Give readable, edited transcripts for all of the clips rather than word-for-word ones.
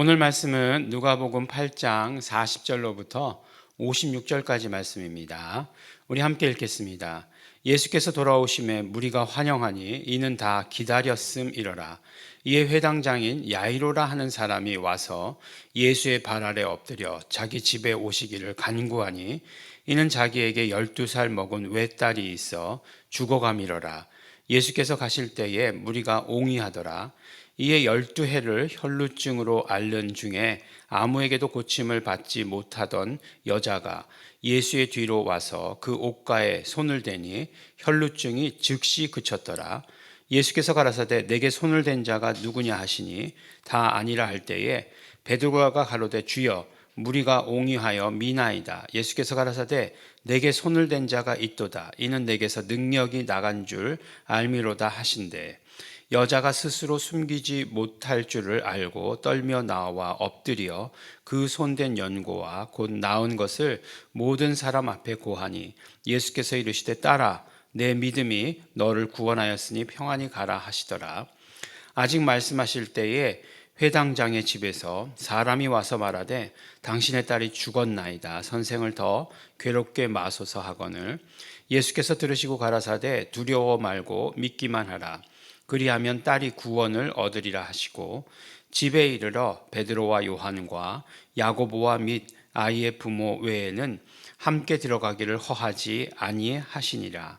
오늘 말씀은 누가복음 8장 40절로부터 56절까지 말씀입니다. 우리 함께 읽겠습니다. 예수께서 돌아오심에 무리가 환영하니 이는 다 기다렸음이러라. 이에 회당장인 야이로라 하는 사람이 와서 예수의 발 아래 엎드려 자기 집에 오시기를 간구하니 이는 자기에게 12살 먹은 외딸이 있어 죽어가미러라. 예수께서 가실 때에 무리가 옹이하더라. 이에 12해를 혈루증으로 앓는 중에 아무에게도 고침을 받지 못하던 여자가 예수의 뒤로 와서 그 옷가에 손을 대니 혈루증이 즉시 그쳤더라. 예수께서 가라사대 내게 손을 댄 자가 누구냐 하시니 다 아니라 할 때에 베드로가 가로되 주여 무리가 옹이하여 미나이다. 예수께서 가라사대 내게 손을 댄 자가 있도다. 이는 내게서 능력이 나간 줄 알미로다 하신대. 여자가 스스로 숨기지 못할 줄을 알고 떨며 나와 엎드려 그 손댄 연고와 곧 나은 것을 모든 사람 앞에 고하니 예수께서 이르시되 딸아 내 믿음이 너를 구원하였으니 평안히 가라 하시더라. 아직 말씀하실 때에 회당장의 집에서 사람이 와서 말하되 당신의 딸이 죽었나이다. 선생을 더 괴롭게 마소서 하거늘 예수께서 들으시고 가라사대 두려워 말고 믿기만 하라. 그리하면 딸이 구원을 얻으리라 하시고 집에 이르러 베드로와 요한과 야고보와 및 아이의 부모 외에는 함께 들어가기를 허하지 아니하시니라.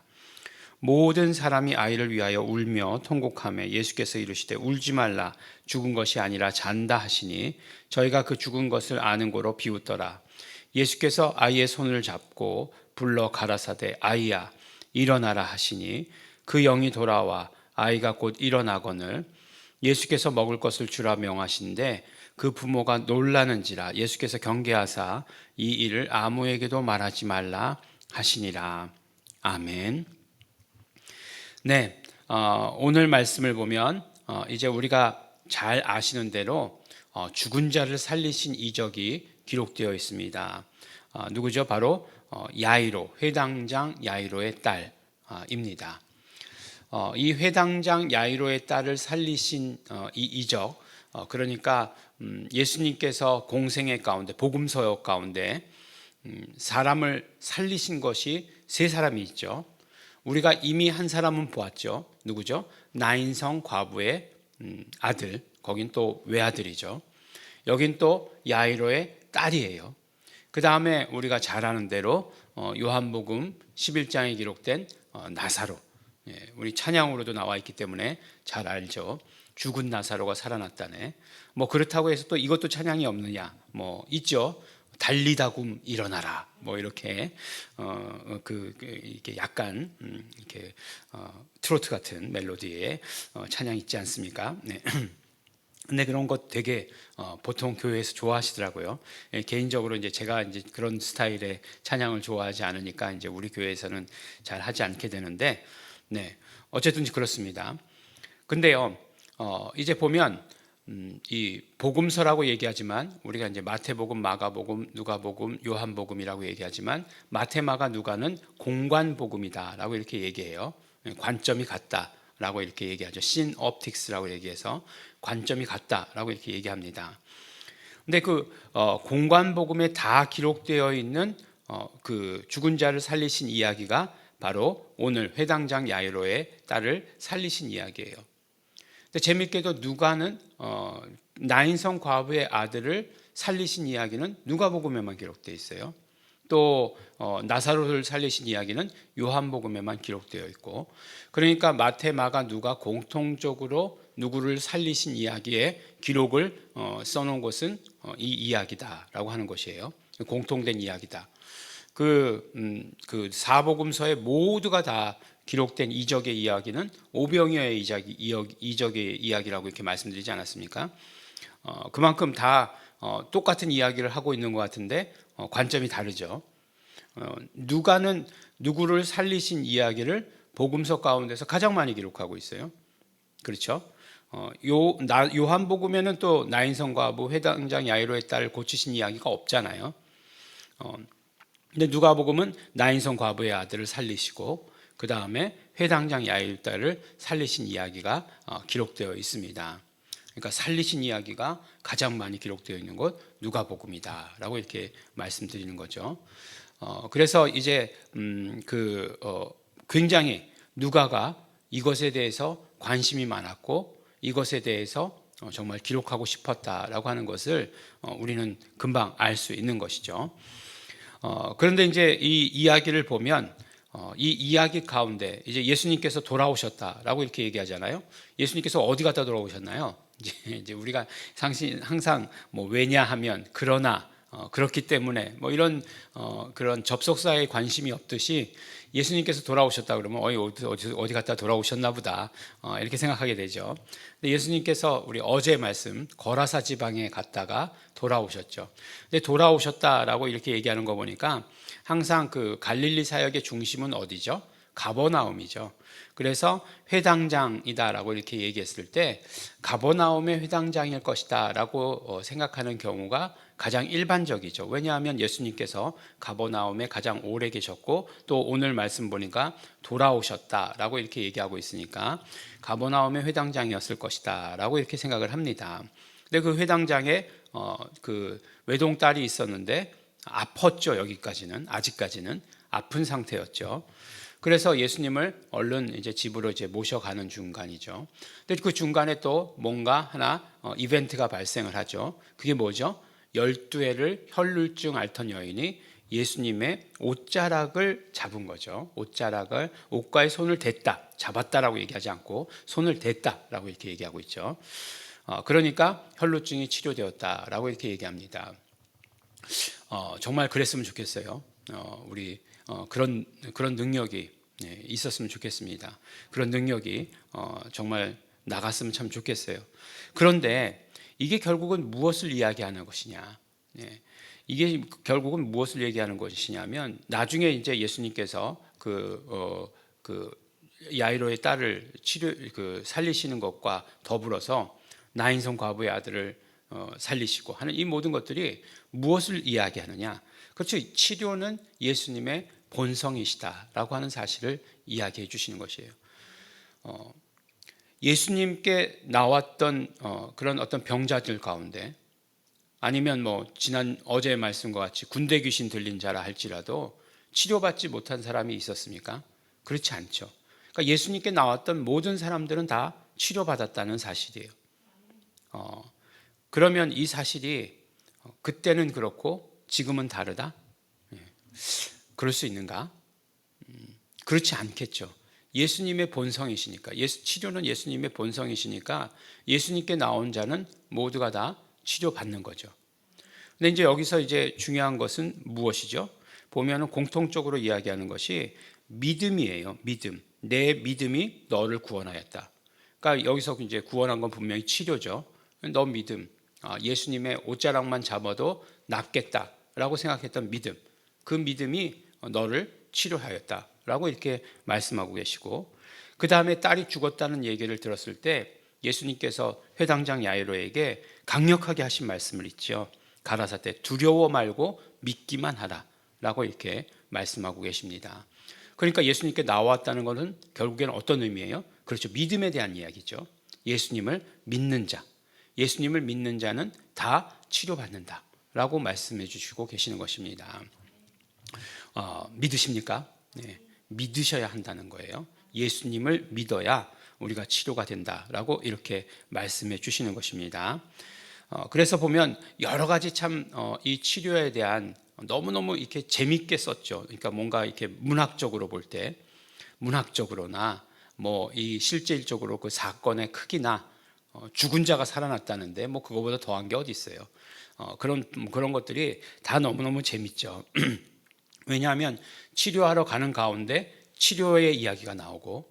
모든 사람이 아이를 위하여 울며 통곡하며 예수께서 이르시되 울지 말라 죽은 것이 아니라 잔다 하시니 저희가 그 죽은 것을 아는 고로 비웃더라. 예수께서 아이의 손을 잡고 불러 가라사대 아이야 일어나라 하시니 그 영이 돌아와 아이가 곧 일어나거늘 예수께서 먹을 것을 주라 명하신데 그 부모가 놀라는지라. 예수께서 경계하사 이 일을 아무에게도 말하지 말라 하시니라. 아멘. 네, 오늘 말씀을 보면 이제 우리가 잘 아시는 대로 죽은 자를 살리신 이적이 기록되어 있습니다. 누구죠? 바로 야이로, 회당장 야이로의 딸입니다. 이 회당장 야이로의 딸을 살리신 이 이적, 그러니까 예수님께서 공생의 가운데 복음서역 가운데 사람을 살리신 것이 세 사람이 있죠. 우리가 이미 한 사람은 보았죠. 누구죠? 나인성 과부의 아들, 거긴 또 외아들이죠. 여긴 또 야이로의 딸이에요. 그 다음에 우리가 잘 아는 대로 요한복음 11장에 기록된 나사로, 우리 찬양으로도 나와 있기 때문에 잘 알죠. 죽은 나사로가 살아났다네. 뭐 그렇다고 해서 또 이것도 찬양이 없느냐? 뭐 있죠. 달리다굼 일어나라. 뭐 이렇게 이렇게 약간 이렇게 트로트 같은 멜로디의 찬양 있지 않습니까? 네. 근데 그런 것 되게 보통 교회에서 좋아하시더라고요. 개인적으로 이제 제가 이제 그런 스타일의 찬양을 좋아하지 않으니까 이제 우리 교회에서는 잘 하지 않게 되는데, 네, 어쨌든 그렇습니다. 근데요, 이제 보면 이 복음서라고 얘기하지만 우리가 이제 마태복음, 마가복음, 누가복음, 요한복음이라고 얘기하지만 마태, 마가, 누가는 공관복음이다라고 이렇게 얘기해요. 관점이 같다라고 이렇게 얘기하죠. 신옵틱스라고 얘기해서 관점이 같다라고 이렇게 얘기합니다. 근데 그 공관복음에 다 기록되어 있는 그 죽은 자를 살리신 이야기가 바로 오늘 회당장 야이로의 딸을 살리신 이야기예요. 근데 재밌게도 누가는 나인성 과부의 아들을 살리신 이야기는 누가복음에만 기록되어 있어요. 또 나사로를 살리신 이야기는 요한복음에만 기록되어 있고, 그러니까 마태, 마가, 누가 공통적으로 누구를 살리신 이야기의 기록을 써놓은 것은 이 이야기다라고 하는 것이에요. 공통된 이야기다. 그 사복음서에 모두가 다 기록된 이적의 이야기는 오병이어의 이적의 이야기라고 이렇게 말씀드리지 않았습니까? 그만큼 다 똑같은 이야기를 하고 있는 것 같은데 관점이 다르죠. 누가는 누구를 살리신 이야기를 복음서 가운데서 가장 많이 기록하고 있어요. 그렇죠? 요한복음에는 또 나인성 과부 회당장 야이로의 딸 고치신 이야기가 없잖아요. 근데 누가복음은 나인성 과부의 아들을 살리시고 그 다음에 회당장 야이로의 딸을 살리신 이야기가 기록되어 있습니다. 그러니까 살리신 이야기가 가장 많이 기록되어 있는 곳 누가복음이다라고 이렇게 말씀드리는 거죠. 그래서 이제 굉장히 누가가 이것에 대해서 관심이 많았고 이것에 대해서 정말 기록하고 싶었다라고 하는 것을 우리는 금방 알 수 있는 것이죠. 그런데 이제 이 이야기를 보면 이 이야기 가운데 이제 예수님께서 돌아오셨다라고 이렇게 얘기하잖아요. 예수님께서 어디 갔다 돌아오셨나요? 이제 우리가 항상 뭐 왜냐하면 그러나 그렇기 때문에 뭐 이런 그런 접속사에 관심이 없듯이 예수님께서 돌아오셨다 그러면 어디 갔다 돌아오셨나 보다 이렇게 생각하게 되죠. 근데 예수님께서 우리 어제 말씀 거라사 지방에 갔다가 돌아오셨죠. 근데 돌아오셨다라고 이렇게 얘기하는 거 보니까 항상 그 갈릴리 사역의 중심은 어디죠? 가버나움이죠. 그래서 회당장이다라고 이렇게 얘기했을 때 가버나움의 회당장일 것이다라고 생각하는 경우가 가장 일반적이죠. 왜냐하면 예수님께서 가버나움에 가장 오래 계셨고 또 오늘 말씀 보니까 돌아오셨다라고 이렇게 얘기하고 있으니까 가버나움의 회당장이었을 것이다라고 이렇게 생각을 합니다. 근데 그 회당장에 그 외동딸이 있었는데 아팠죠. 여기까지는 아직까지는 아픈 상태였죠. 그래서 예수님을 얼른 이제 집으로 이제 모셔가는 중간이죠. 근데 그 중간에 또 뭔가 하나 이벤트가 발생을 하죠. 그게 뭐죠? 12해를 혈루증 앓던 여인이 예수님의 옷자락을 잡은 거죠. 옷자락을 옷과의 손을 댔다, 잡았다라고 얘기하지 않고 손을 댔다라고 이렇게 얘기하고 있죠. 그러니까 혈루증이 치료되었다라고 이렇게 얘기합니다. 정말 그랬으면 좋겠어요. 우리 그런 능력이 있었으면 좋겠습니다. 그런 능력이 정말 나갔으면 참 좋겠어요. 그런데 이게 결국은 무엇을 이야기하는 것이냐? 이게 결국은 무엇을 얘기하는 것이냐면 나중에 이제 예수님께서 그 야이로의 딸을 살리시는 것과 더불어서 나인성 과부의 아들을 살리시고 하는 이 모든 것들이 무엇을 이야기하느냐? 그렇죠. 치료는 예수님의 본성이시다라고 하는 사실을 이야기해 주시는 것이에요. 예수님께 나왔던 그런 어떤 병자들 가운데 아니면 뭐 어제의 말씀과 같이 군대 귀신 들린 자라 할지라도 치료받지 못한 사람이 있었습니까? 그렇지 않죠. 그러니까 예수님께 나왔던 모든 사람들은 다 치료받았다는 사실이에요. 그러면 이 사실이 그때는 그렇고 지금은 다르다? 그럴 수 있는가? 그렇지 않겠죠. 예수님의 본성이시니까, 치료는 예수님의 본성이시니까 예수님께 나온 자는 모두가 다 치료받는 거죠. 근데 이제 여기서 이제 중요한 것은 무엇이죠? 보면은 공통적으로 이야기하는 것이 믿음이에요. 믿음. 내 믿음이 너를 구원하였다. 그러니까 여기서 이제 구원한 건 분명히 치료죠. 너 믿음. 예수님의 옷자락만 잡아도 낫겠다라고 생각했던 믿음. 그 믿음이 너를 치료하였다라고 이렇게 말씀하고 계시고, 그 다음에 딸이 죽었다는 얘기를 들었을 때 예수님께서 회당장 야이로에게 강력하게 하신 말씀을 있죠. 가라사대 두려워 말고 믿기만 하라라고 이렇게 말씀하고 계십니다. 그러니까 예수님께 나왔다는 것은 결국에는 어떤 의미예요? 그렇죠. 믿음에 대한 이야기죠. 예수님을 믿는 자, 예수님을 믿는 자는 다 치료받는다라고 말씀해 주시고 계시는 것입니다. 믿으십니까? 네, 믿으셔야 한다는 거예요. 예수님을 믿어야 우리가 치료가 된다라고 이렇게 말씀해 주시는 것입니다. 그래서 보면 여러 가지 참 이 치료에 대한 너무너무 이렇게 재밌게 썼죠. 그러니까 뭔가 이렇게 문학적으로 볼 때, 문학적으로나 뭐 이 실질적으로 그 사건의 크기나 죽은 자가 살아났다는데 뭐 그거보다 더한 게 어디 있어요. 그런 것들이 다 너무너무 재밌죠. 왜냐하면 치료하러 가는 가운데 치료의 이야기가 나오고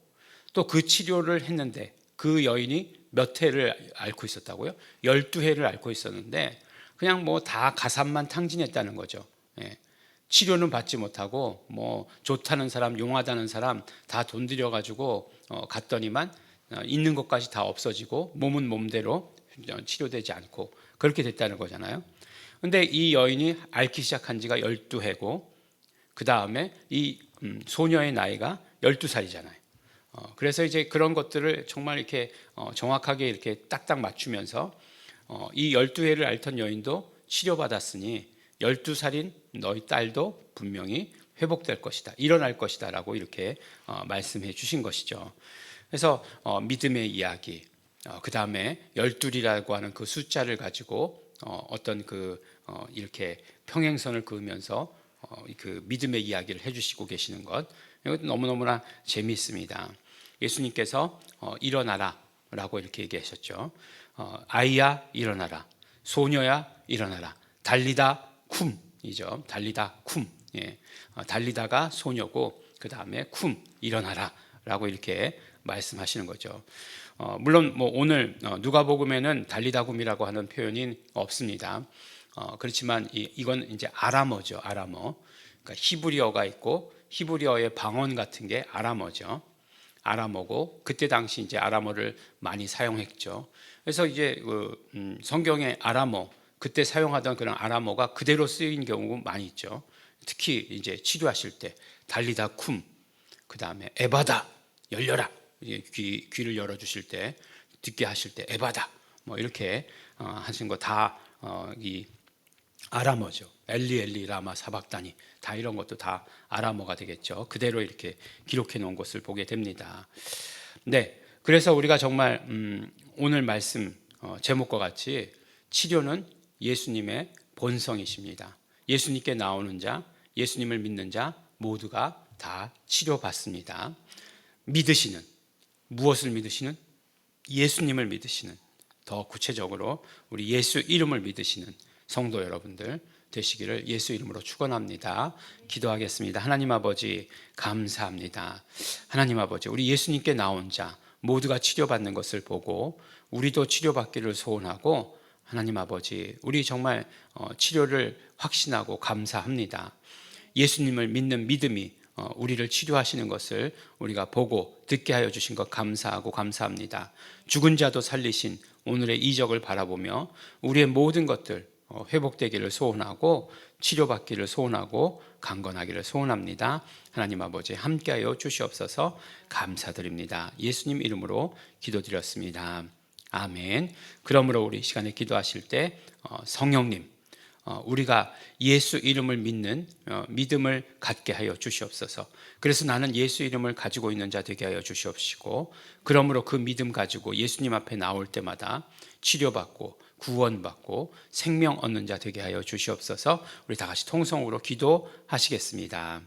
또 그 치료를 했는데 그 여인이 몇 해를 앓고 있었다고요? 12해를 앓고 있었는데 그냥 뭐 다 가산만 탕진했다는 거죠. 치료는 받지 못하고 뭐 좋다는 사람, 용하다는 사람 다 돈 들여가지고 갔더니만 있는 것까지 다 없어지고 몸은 몸대로 치료되지 않고 그렇게 됐다는 거잖아요. 근데 이 여인이 앓기 시작한 지가 12해고 그 다음에 이 소녀의 나이가 12살이잖아요. 그래서 이제 그런 것들을 정말 이렇게 정확하게 이렇게 딱딱 맞추면서 이 12해를 앓던 여인도 치료받았으니 12살인 너희 딸도 분명히 회복될 것이다, 일어날 것이다 라고 이렇게 말씀해 주신 것이죠. 그래서 믿음의 이야기, 그 다음에 12이라고 하는 그 숫자를 가지고 어떤 이렇게 평행선을 그으면서 그 믿음의 이야기를 해주시고 계시는 것, 이것도 너무너무나 재미있습니다. 예수님께서 일어나라 라고 이렇게 얘기하셨죠. 아이야 일어나라, 소녀야 일어나라, 달리다 쿰이죠. 달리다 쿰. 예. 달리다가 소녀고 그 다음에 쿰, 일어나라 라고 이렇게 말씀하시는 거죠. 물론 뭐 오늘 누가복음에는 달리다 쿰이라고 하는 표현이 없습니다. 그렇지만 이건 이제 아람어죠. 아람어. 그러니까 히브리어가 있고 히브리어의 방언 같은 게 아람어죠. 아람어고 그때 당시 이제 아람어를 많이 사용했죠. 그래서 이제 성경의 아람어, 그때 사용하던 그런 아람어가 그대로 쓰인 경우가 많이 있죠. 특히 이제 치료하실 때 달리다 쿰, 그 다음에 에바다, 열려라, 귀를 열어주실 때, 듣게 하실 때 에바다, 뭐 이렇게 하신 거 다 이 아람어죠. 엘리 엘리 라마 사박다니, 다 이런 것도 다 아람어가 되겠죠. 그대로 이렇게 기록해 놓은 것을 보게 됩니다. 네, 그래서 우리가 정말 오늘 말씀 제목과 같이 치료는 예수님의 본성이십니다. 예수님께 나오는 자, 예수님을 믿는 자 모두가 다 치료받습니다. 믿으시는, 무엇을 믿으시는? 예수님을 믿으시는, 더 구체적으로 우리 예수 이름을 믿으시는 성도 여러분들 되시기를 예수 이름으로 축원합니다. 기도하겠습니다. 하나님 아버지 감사합니다. 하나님 아버지, 우리 예수님께 나온 자 모두가 치료받는 것을 보고 우리도 치료받기를 소원하고, 하나님 아버지, 우리 정말 치료를 확신하고 감사합니다. 예수님을 믿는 믿음이 우리를 치료하시는 것을 우리가 보고 듣게 하여 주신 것 감사하고 감사합니다. 죽은 자도 살리신 오늘의 이적을 바라보며 우리의 모든 것들 회복되기를 소원하고 치료받기를 소원하고 강건하기를 소원합니다. 하나님 아버지 함께하여 주시옵소서. 감사드립니다. 예수님 이름으로 기도드렸습니다. 아멘. 그러므로 우리 시간에 기도하실 때 성령님, 우리가 예수 이름을 믿는 믿음을 갖게 하여 주시옵소서. 그래서 나는 예수 이름을 가지고 있는 자 되게 하여 주시옵시고, 그러므로 그 믿음 가지고 예수님 앞에 나올 때마다 치료받고 구원받고 생명 얻는 자 되게 하여 주시옵소서. 우리 다 같이 통성으로 기도하시겠습니다.